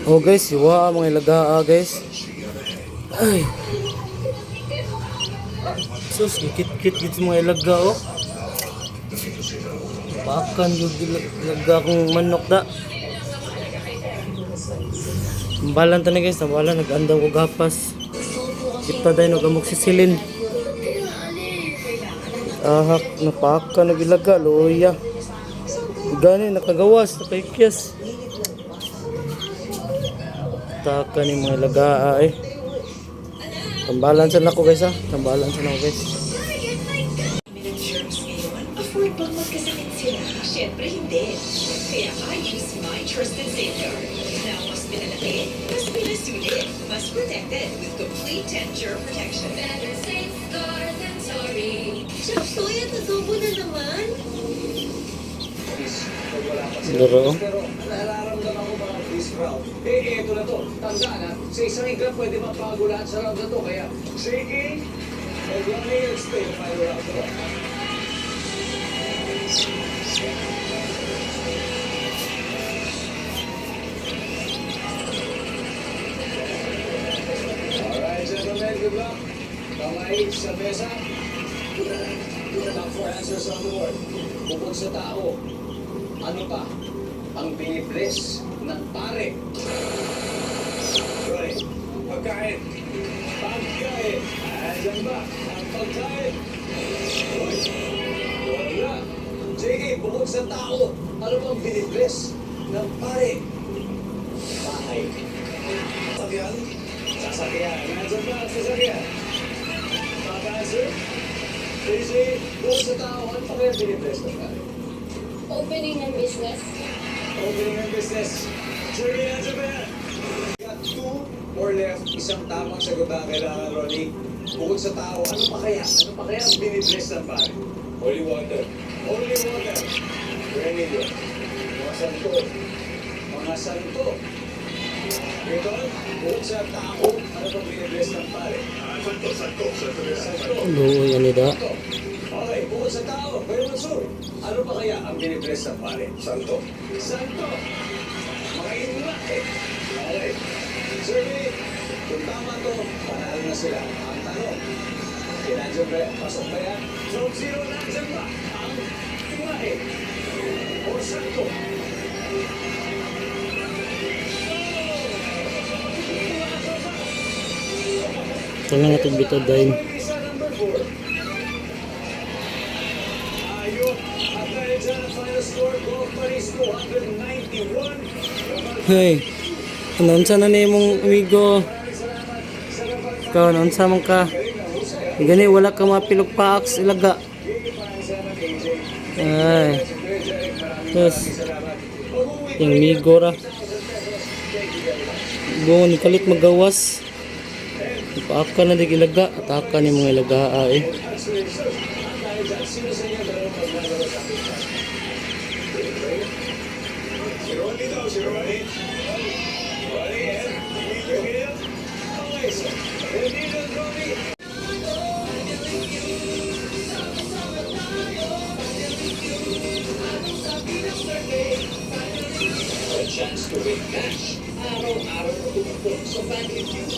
Oh guys, siwa mga ilaga guys. Ay. Sus, kikit-kit git mga ilaga oh. Pakan yung ilaga kong manok da. Tambalan ta na guys, tambalan nag-andaw ko gapas. Kita dahil nagamok si Silin. Ahak, napakan nagilaga, loya. Gani, nakagawas, nakaikyas. Taka ni mga ilaga eh. Tambalan sa nako guys ha. Tambalan sa nako guys. Afford bang magkasakit sila? Siyempre hindi. Kaya I use my trusted safeguard. Now, mas pinalaki, mas pinasulit, mas protected with complete 10-germ protection. Better safeguard than sorry. Chapsoy, at adobo na naman. Laro. Pero nararamdaman ko parang freeze crowd. Eto na to. Tandaan ha, sa isang iglap pwede mapago lahat sa round na to. Kaya, shaking, and running and stay the final round. Alright, gentlemen, good luck. Kamay sa mesa. Top 4 answers on the board. Bukod sa tao, ano pa ang binibless ng pare? Right. Pagkain. Pagkain. Ayan ba? Ang pagkain. Right. Wala. JK, bukod sa tao, ano pang binibless ng pare? Bahay. Sasakyan. Sasakyan. Ayan ba? Sasakyan. Pag-answer. JK, bukod sa tao, ano pa kaya binibless ng pare? Opening ng business. Opening ng business. Journey na Japan. Got 2 or left. Isang tamang sagot na kailangan, Ronnie. Bukod sa tao, ano pa kaya? Ano pa kaya ang binibless ng pare? Holy water. Holy water. Remedy. Mga santo. Mga santo. Ito, bukod sa tao, ano pa binibless ng pare? Santo, santo, santo. Santo. Loya ni da. Okay, bukod sa tao, kayo Mansur, ano pa kaya ang binibless ng pare? Santo. Santo! Mga inula eh. Okay. Survey, kung tama to, panalo na sila. Ang tanong, kinadyan ba? Pasok ba yan? From 0, nandiyan ba? Ang iwahe. O santo. Tangan natin bitod dahil. Isa number 4. Ayun. At dahil dyan ang final score, Golf Paris 291. Hey. Anonsa na ni mong amigo. Ikaw, anonsa mong ka. Gani, wala ka mapilog paaks ilaga. Ay. Tapos, yung amigo ra. Buong kalit magawas. Ipaaka na di ilaga. Ataka ni mga ilaga eh. A chance to win cash. Araw-araw na tumakbo sa Family Feud.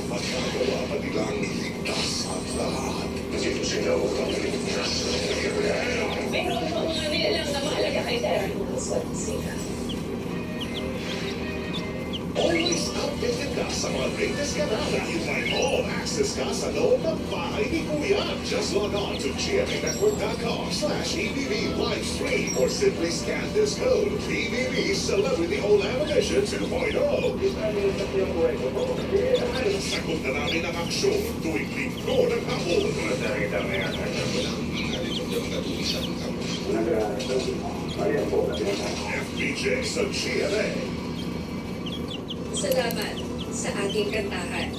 Magagawa pa nilang ligtas ang lahat. Kasi ito sila o kapaligtas ng nangyayari. Pero mga nilalang na mahalaga kay Sir. Always updated ka sa mga latest kanala. You find all access ka sa loob ng bahay ni Kuya. Just log on to gmanetwork.com/EBB livestream or simply scan this code EBB Celebrity Olam Edition 2.0. Sagot na namin ang aksyon tuwing linggo ng hapon. FBJ sa GMA. Salamat sa ating kantahan.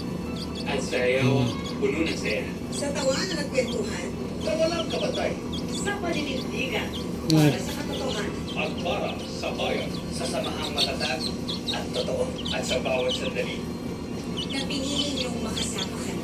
At sayaw, puno ng saya. Sa tawanan at kwentuhan. Na walang kapatay Sa paninindigan. Para sa katotohanan. at para sa bayan. Sa samahang matatag at totoo. At sa bawat sandali. Na pinili niyong makasama kami.